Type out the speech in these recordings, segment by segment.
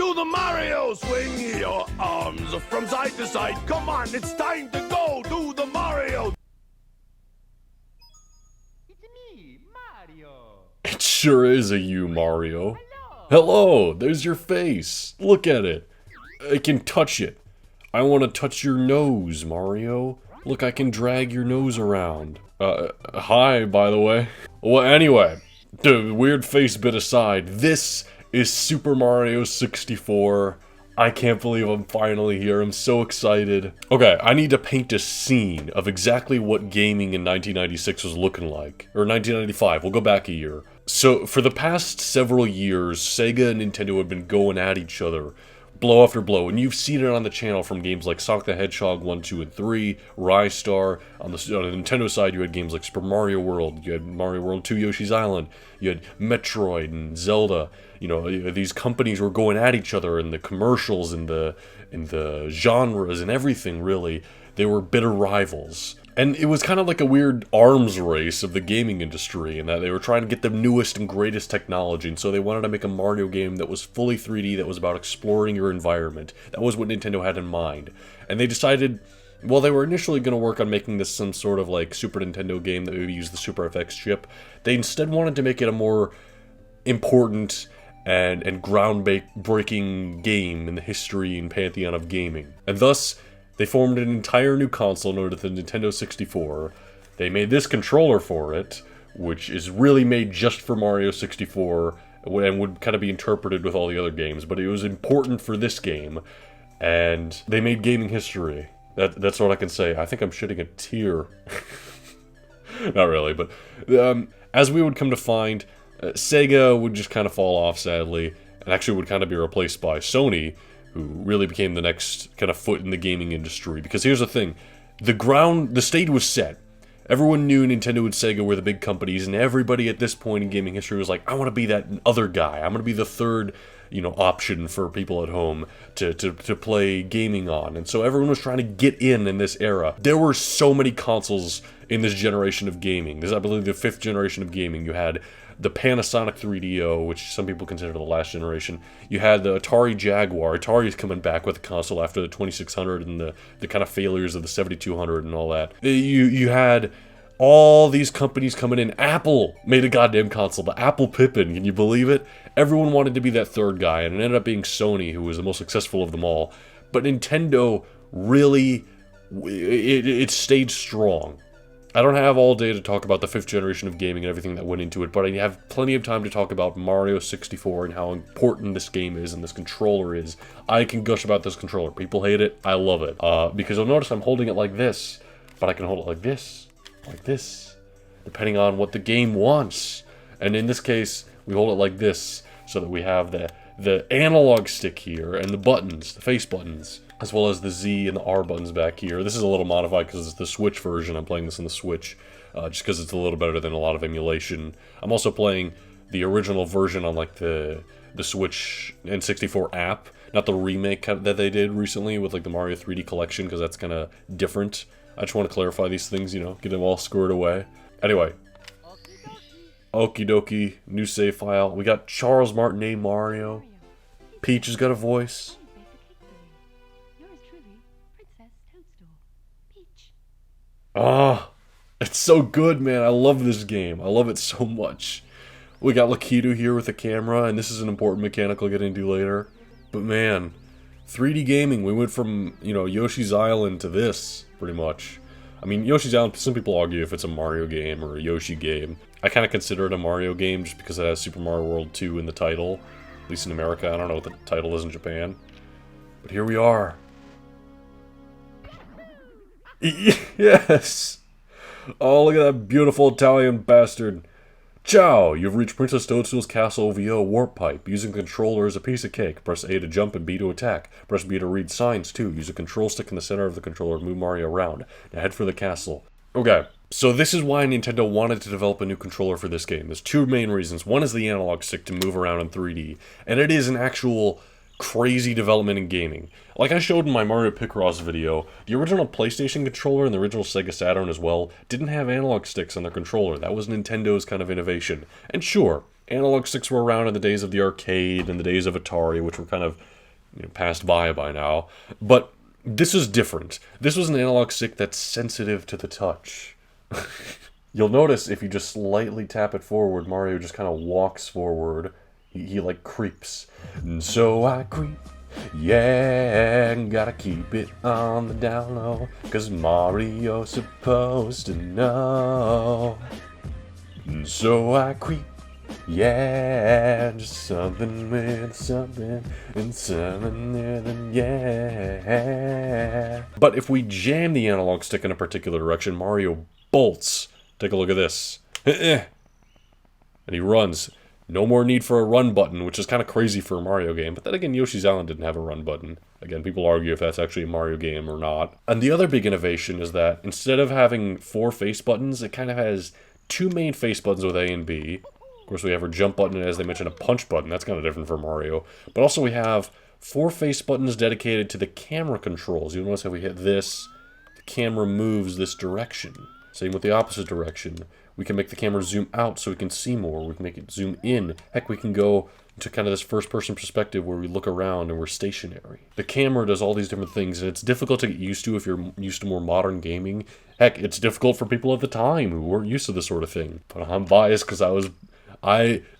Do the Mario! Swing your arms from side to side. Come on, it's time to go. Do the Mario! It's me, Mario. It sure is a you, Mario. Hello, there's your face. Look at it. I can touch it. I want to touch your nose, Mario. Look, I can drag your nose around. Hi, by the way. Well, anyway, the weird face bit aside, this is Super Mario 64. I can't believe I'm finally here. I'm so excited. Okay, I need to paint a scene of exactly what gaming in 1996 was looking like. Or 1995, we'll go back a year. So, for the past several years, Sega and Nintendo have been going at each other, blow after blow, and you've seen it on the channel from games like Sonic the Hedgehog 1, 2, and 3, Rise Star. On the Nintendo side, you had games like Super Mario World, you had Mario World 2, Yoshi's Island, you had Metroid and Zelda. You know, these companies were going at each other in the commercials, in the genres, and everything, really. They were bitter rivals. And it was kind of like a weird arms race of the gaming industry, in that they were trying to get the newest and greatest technology, and so they wanted to make a Mario game that was fully 3D, that was about exploring your environment. That was what Nintendo had in mind. And they decided, well, they were initially going to work on making this some sort of like Super Nintendo game that would use the Super FX chip. They instead wanted to make it a more important and groundbreaking game in the history and pantheon of gaming. And thus, they formed an entire new console known as the Nintendo 64. They made this controller for it, which is really made just for Mario 64, and would kind of be interpreted with all the other games, but it was important for this game, and they made gaming history. That's what I can say. I think I'm shedding a tear. Not really, but as we would come to find, Sega would just kind of fall off, sadly, and actually would kind of be replaced by Sony, who really became the next kind of foot in the gaming industry. Because here's the thing, the stage was set. Everyone knew Nintendo and Sega were the big companies, and everybody at this point in gaming history was like, I want to be that other guy. I'm going to be the third, option for people at home to play gaming on. And so everyone was trying to get in this era. There were so many consoles in this generation of gaming. This is, I believe, the 5th generation of gaming. You had the Panasonic 3DO, which some people consider the last generation. You had the Atari Jaguar. Atari's coming back with a console after the 2600 and the kind of failures of the 7200 and all that. You had all these companies coming in. Apple made a goddamn console, the Apple Pippin, can you believe it? Everyone wanted to be that third guy, and it ended up being Sony, who was the most successful of them all. But Nintendo really, it stayed strong. I don't have all day to talk about the 5th generation of gaming and everything that went into it, but I have plenty of time to talk about Mario 64 and how important this game is and this controller is. I can gush about this controller. People hate it. I love it. Because you'll notice I'm holding it like this, but I can hold it like this, depending on what the game wants. And in this case, we hold it like this, so that we have the analog stick here and the buttons, the face buttons, as well as the Z and the R buttons back here. This is a little modified because it's the Switch version. I'm playing this on the Switch, just because it's a little better than a lot of emulation. I'm also playing the original version on like the Switch N64 app, not the remake that they did recently with like the Mario 3D collection, because that's kind of different. I just want to clarify these things, get them all squared away. Anyway. Okie dokie, new save file. We got Charles Martinet Mario. Peach has got a voice. Ah, it's so good, man. I love this game. I love it so much. We got Lakitu here with the camera, and this is an important mechanic I'll get into later. But man, 3D gaming, we went from, Yoshi's Island to this, pretty much. I mean, Yoshi's Island, some people argue if it's a Mario game or a Yoshi game. I kind of consider it a Mario game just because it has Super Mario World 2 in the title. At least in America. I don't know what the title is in Japan. But here we are. Yes! Oh, look at that beautiful Italian bastard. Ciao! You've reached Princess Toadstool's Castle VO Warp Pipe. Using the controller as a piece of cake. Press A to jump and B to attack. Press B to read signs, too. Use a control stick in the center of the controller to move Mario around. Now head for the castle. Okay, so this is why Nintendo wanted to develop a new controller for this game. There's two main reasons. One is the analog stick to move around in 3D. And it is an actual crazy development in gaming. Like I showed in my Mario Picross video, the original PlayStation controller and the original Sega Saturn as well didn't have analog sticks on their controller. That was Nintendo's kind of innovation. And sure, Analog sticks were around in the days of the arcade and the days of Atari, which were kind of passed by now. But this is different. This was an analog stick that's sensitive to the touch. You'll notice if you just slightly tap it forward, Mario just kind of walks forward. He like creeps. And so I creep. Yeah, gotta keep it on the down low, 'cause Mario's supposed to know. And so I creep. Yeah, just something with something, and something there than yeah. But if we jam the analog stick in a particular direction, Mario bolts. Take a look at this. And he runs. No more need for a run button, which is kind of crazy for a Mario game. But then again, Yoshi's Island didn't have a run button. Again, people argue if that's actually a Mario game or not. And the other big innovation is that instead of having 4 face buttons, it kind of has 2 main face buttons with A and B. Of course, we have our jump button and, as they mentioned, a punch button. That's kind of different for Mario. But also we have 4 face buttons dedicated to the camera controls. You'll notice if we hit this, the camera moves this direction. Same with the opposite direction. We can make the camera zoom out so we can see more. We can make it zoom in. Heck, we can go to kind of this first-person perspective where we look around and we're stationary. The camera does all these different things, and it's difficult to get used to if you're used to more modern gaming. Heck, it's difficult for people at the time who weren't used to this sort of thing. But I'm biased because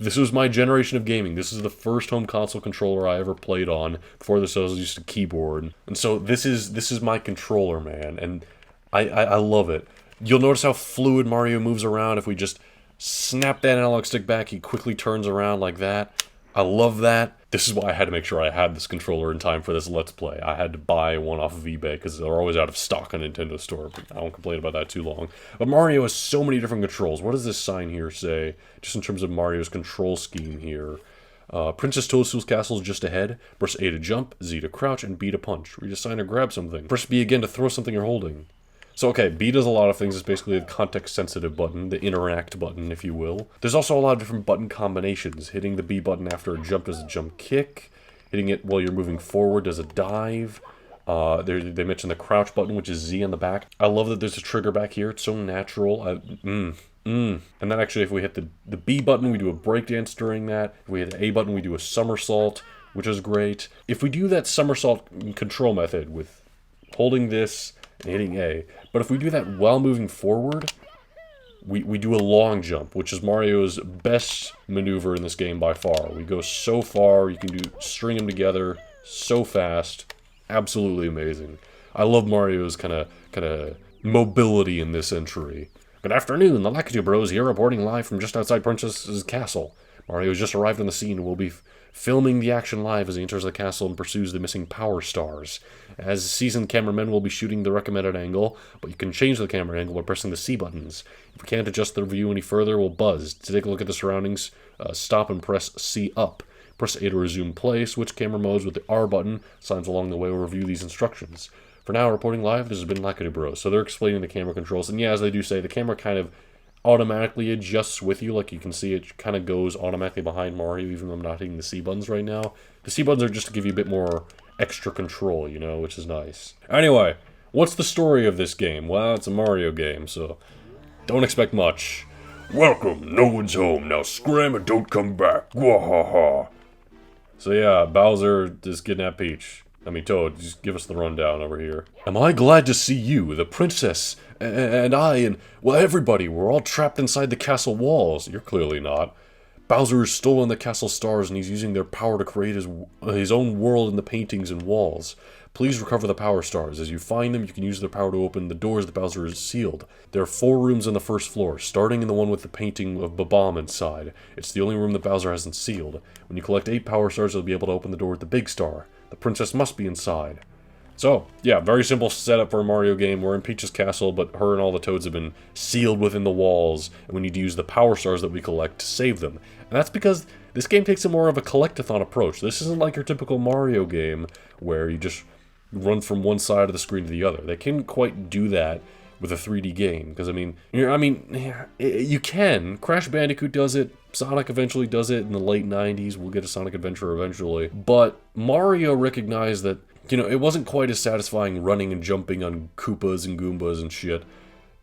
this was my generation of gaming. This is the first home console controller I ever played on. Before this, I was used to keyboard. And so this is my controller, man, and I love it. You'll notice how fluid Mario moves around. If we just snap that analog stick back, he quickly turns around like that. I love that. This is why I had to make sure I had this controller in time for this Let's Play. I had to buy one off of eBay because they're always out of stock on Nintendo Store. But I won't complain about that too long. But Mario has so many different controls. What does this sign here say? Just in terms of Mario's control scheme here. Princess Toadstool's castle is just ahead. Press A to jump, Z to crouch, and B to punch. Read a sign or grab something. Press B again to throw something you're holding. So, okay, B does a lot of things. It's basically the context-sensitive button, the interact button, if you will. There's also a lot of different button combinations. Hitting the B button after a jump does a jump kick. Hitting it while you're moving forward does a dive. They mentioned the crouch button, which is Z on the back. I love that there's a trigger back here. It's so natural. And then actually, if we hit the B button, we do a breakdance during that. If we hit the A button, we do a somersault, which is great. If we do that somersault control method with holding this and hitting A, but if we do that while moving forward, we do a long jump, which is Mario's best maneuver in this game by far. We go so far, you can string them together so fast, absolutely amazing. I love Mario's kind of mobility in this entry. Good afternoon, the Lakitu Bros here, reporting live from just outside Princess's castle. Mario has just arrived on the scene and will be filming the action live as he enters the castle and pursues the missing power stars. As seasoned cameramen, will be shooting the recommended angle, but you can change the camera angle by pressing the C buttons. If we can't adjust the view any further, we'll buzz. To take a look at the surroundings, stop and press C up. Press A to resume play, switch camera modes with the R button. Signs along the way will review these instructions. For now, reporting live, this has been Lakitu Bros. So they're explaining the camera controls, and yeah, as they do say, the camera kind of automatically adjusts with you. Like you can see, it kind of goes automatically behind Mario, even though I'm not hitting the C buttons right now. The C buttons are just to give you a bit more extra control, you know, which is nice. Anyway, what's the story of this game? Well, it's a Mario game, so don't expect much. Welcome, no one's home. Now scram and don't come back. Wahaha. So yeah, Bowser is kidnapped Peach. I mean, Toad, just give us the rundown over here. Am I glad to see you, the princess, and I, and, well, everybody, we're all trapped inside the castle walls. You're clearly not. Bowser has stolen the castle stars, and he's using their power to create his own world in the paintings and walls. Please recover the power stars. As you find them, you can use their power to open the doors that Bowser has sealed. There are 4 rooms on the first floor, starting in the one with the painting of Bob-omb inside. It's the only room that Bowser hasn't sealed. When you collect 8 power stars, you'll be able to open the door with the big star. The princess must be inside. So, yeah, very simple setup for a Mario game. We're in Peach's castle, but her and all the Toads have been sealed within the walls, and we need to use the power stars that we collect to save them. And that's because this game takes a more of a collectathon approach. This isn't like your typical Mario game, where you just run from one side of the screen to the other. They can't quite do that with a 3D game, because, you can. Crash Bandicoot does it. Sonic eventually does it in the late 90s. We'll get a Sonic Adventure eventually. But Mario recognized that, it wasn't quite as satisfying running and jumping on Koopas and Goombas and shit.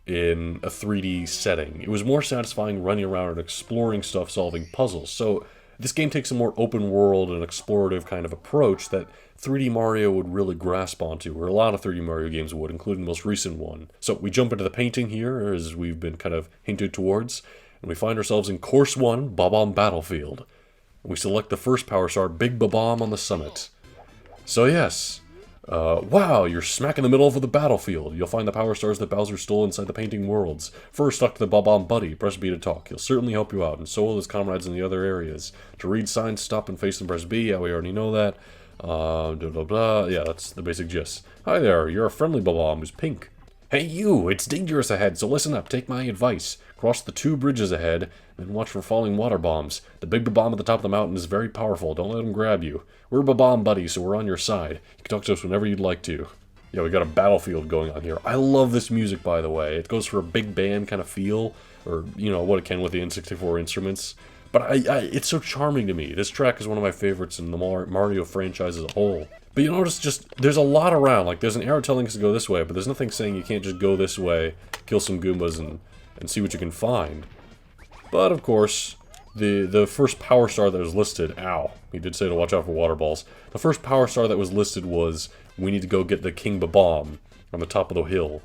in a 3D setting. It was more satisfying running around and exploring stuff, solving puzzles. So this game takes a more open world and explorative kind of approach that 3D Mario would really grasp onto, or a lot of 3D Mario games would, including the most recent one. So we jump into the painting here, as we've been kind of hinted towards, and we find ourselves in Course 1, Bob-omb Battlefield. We select the first power star, Big Bob-omb, on the summit. So yes, wow, you're smack in the middle of the battlefield. You'll find the power stars that Bowser stole inside the painting worlds. First, talk to the Bob-omb buddy, press B to talk. He'll certainly help you out, and so will his comrades in the other areas. To read signs, stop and face and press B. Yeah, we already know that. Blah, blah, blah. Yeah, that's the basic gist. Hi there, you're a friendly Bob-omb who's pink. Hey you, it's dangerous ahead, so listen up, take my advice. Cross the 2 bridges ahead, then watch for falling water bombs. The big Bob-omb at the top of the mountain is very powerful, don't let him grab you. We're Bob-omb buddies, so we're on your side. You can talk to us whenever you'd like to. Yeah, we got a battlefield going on here. I love this music, by the way. It goes for a big band kind of feel, or, you know, what it can with the N64 instruments. But it's so charming to me. This track is one of my favorites in the Mario franchise as a whole. But you notice just, there's a lot around. Like, there's an arrow telling us to go this way, but there's nothing saying you can't just go this way, kill some Goombas, and see what you can find. But, of course, the first power star that was listed, ow, he did say to watch out for water balls. The first power star that was listed was, we need to go get the King Bob-omb on the top of the hill.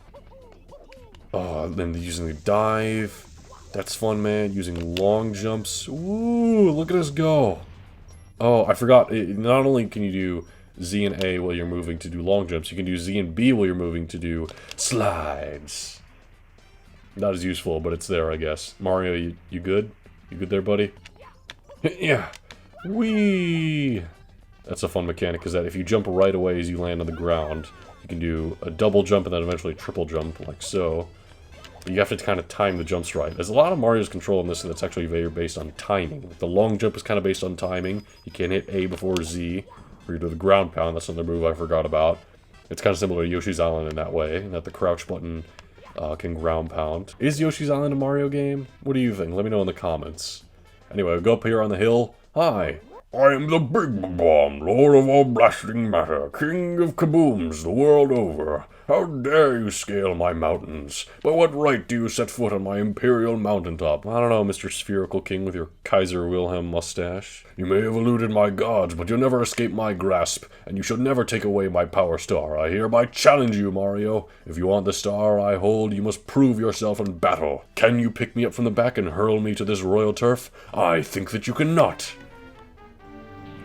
Oh, then using the dive. That's fun, man. Using long jumps. Ooh, look at us go. Oh, I forgot. Not only can you do Z and A while you're moving to do long jumps, you can do Z and B while you're moving to do slides. Not as useful, but it's there, I guess. Mario, you good? You good there, buddy? Yeah. Whee! That's a fun mechanic, because that if you jump right away as you land on the ground, you can do a double jump and then eventually a triple jump, like so. But you have to kind of time the jumps right. There's a lot of Mario's control in this that's actually very based on timing. The long jump is kind of based on timing. You can't hit A before Z, or you do the ground pound. That's another move I forgot about. It's kind of similar to Yoshi's Island in that way, in that the crouch button can ground pound. Is Yoshi's Island a Mario game? What do you think? Let me know in the comments. Anyway, we go up here on the hill. Hi. I am the Big Bob-omb, Lord of all blasting matter, King of kabooms the world over. How dare you scale my mountains? By what right do you set foot on my imperial mountaintop? I don't know, Mr. Spherical King with your Kaiser Wilhelm mustache. You may have eluded my gods, but you'll never escape my grasp, and you shall never take away my power star. I hereby challenge you, Mario. If you want the star I hold, you must prove yourself in battle. Can you pick me up from the back and hurl me to this royal turf? I think that you cannot.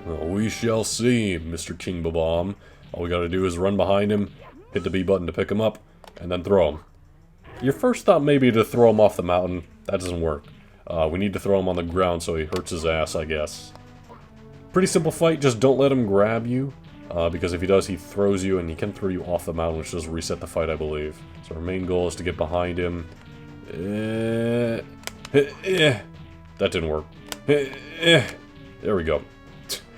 Well, we shall see, Mr. King Bob-omb. All we gotta do is run behind him, hit the B button to pick him up, and then throw him. Your first thought may be to throw him off the mountain. That doesn't work. We need to throw him on the ground so he hurts his ass, I guess. Pretty simple fight, just don't let him grab you, because if he does, he throws you, and he can throw you off the mountain, which does reset the fight, I believe. So our main goal is to get behind him. That didn't work. There we go.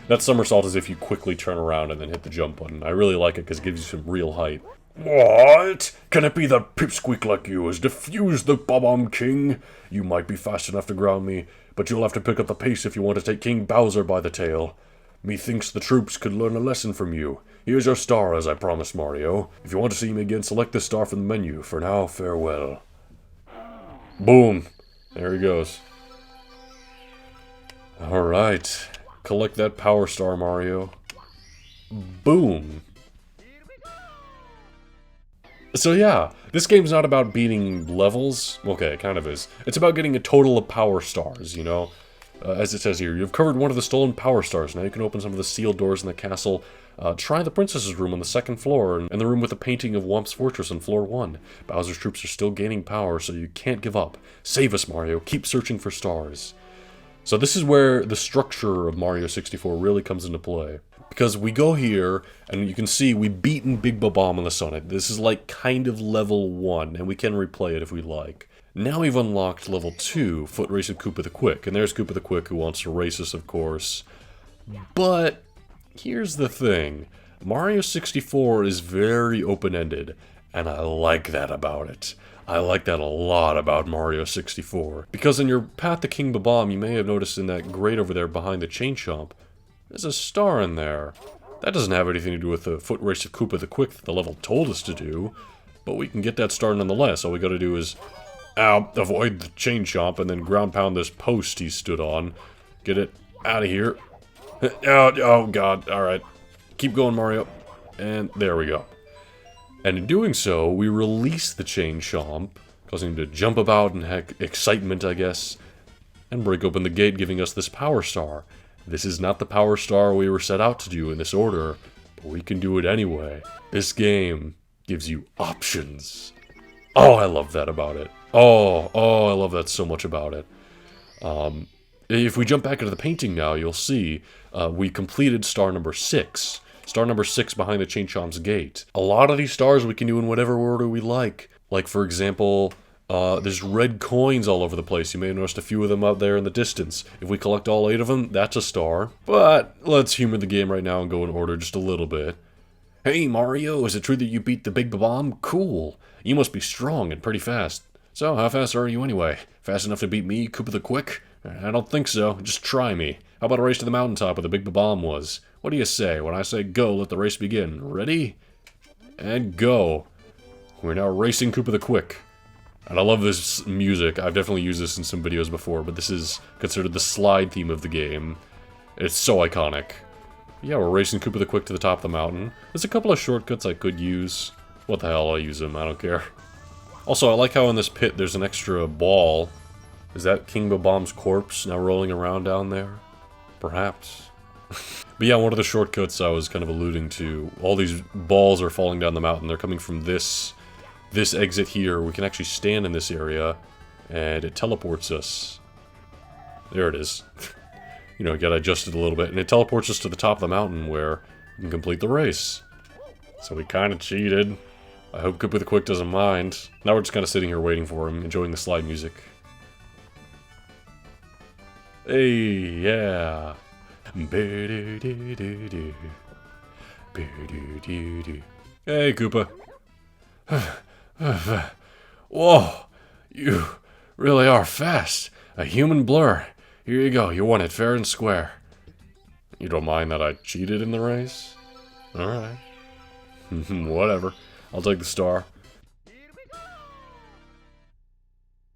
That somersault is if you quickly turn around and then hit the jump button. I really like it because it gives you some real height. What? Can it be that pipsqueak like you has defused the Bob-omb King? You might be fast enough to ground me, but you'll have to pick up the pace if you want to take King Bowser by the tail. Methinks the troops could learn a lesson from you. Here's your star, as I promised, Mario. If you want to see me again, select the star from the menu. For now, farewell. Boom. There he goes. Alright. Collect that power star, Mario. Boom. So yeah, this game's not about beating levels. Okay, it kind of is. It's about getting a total of power stars, you know? As it says here, you've covered one of the stolen power stars. Now you can open some of the sealed doors in the castle. Try the princess's room on the 2nd floor, and the room with the painting of Whomp's fortress on floor 1. Bowser's troops are still gaining power, so you can't give up. Save us, Mario. Keep searching for stars. So this is where the structure of Mario 64 really comes into play. Because we go here, and you can see we've beaten Big Bob-omb on the Sonic. This is like kind of level 1, and we can replay it if we like. Now we've unlocked level 2, Footrace of Koopa the Quick. And there's Koopa the Quick who wants to race us, of course. But here's the thing. Mario 64 is very open-ended, and I like that about it. I like that a lot about Mario 64. Because in your path to King Bob-omb, you may have noticed in that grate over there behind the chain chomp, there's a star in there. That doesn't have anything to do with the Footrace of Koopa the Quick that the level told us to do. but we can get that star nonetheless. All we gotta do is, avoid the chain chomp and then ground pound this post he stood on. Get it out of here. Oh god, alright. Keep going, Mario. And there we go. And in doing so, we release the chain chomp, causing him to jump about in excitement, I guess, and break open the gate, giving us this power star. This is not the power star we were set out to do in this order, but we can do it anyway. This game gives you options. Oh, I love that about it. Oh, I love that so much about it. If we jump back into the painting now, you'll see we completed star number 6. Star number 6 behind the Chain Chomp's gate. A lot of these stars we can do in whatever order we like. Like, for example, there's red coins all over the place. You may have noticed a few of them out there in the distance. If we collect all 8 of them, that's a star. But let's humor the game right now and go in order just a little bit. Hey, Mario, is it true that you beat the Big Bob-omb? Cool. You must be strong and pretty fast. So, how fast are you anyway? Fast enough to beat me, Koopa the Quick? I don't think so. Just try me. How about a race to the mountaintop where the Big Bob-omb was? What do you say? When I say go, let the race begin. Ready? And go. We're now racing Koopa the Quick. And I love this music. I've definitely used this in some videos before, but this is considered the slide theme of the game. It's so iconic. Yeah, we're racing Koopa the Quick to the top of the mountain. There's a couple of shortcuts I could use. What the hell, I'll use them. I don't care. Also, I like how in this pit there's an extra ball. Is that King Bob-omb's corpse now rolling around down there? Perhaps. But yeah, one of the shortcuts I was kind of alluding to, all these balls are falling down the mountain. They're coming from this exit here. We can actually stand in this area, and it teleports us. There it is. You know, gotta adjust it a little bit, and it teleports us to the top of the mountain where we can complete the race. So we kind of cheated. I hope Koopa the Quick doesn't mind. Now we're just kind of sitting here waiting for him, enjoying the slide music. Hey, yeah. Hey, Koopa. Whoa, you really are fast. A human blur. Here you go, you won it fair and square. You don't mind that I cheated in the race? Alright. Whatever. I'll take the star.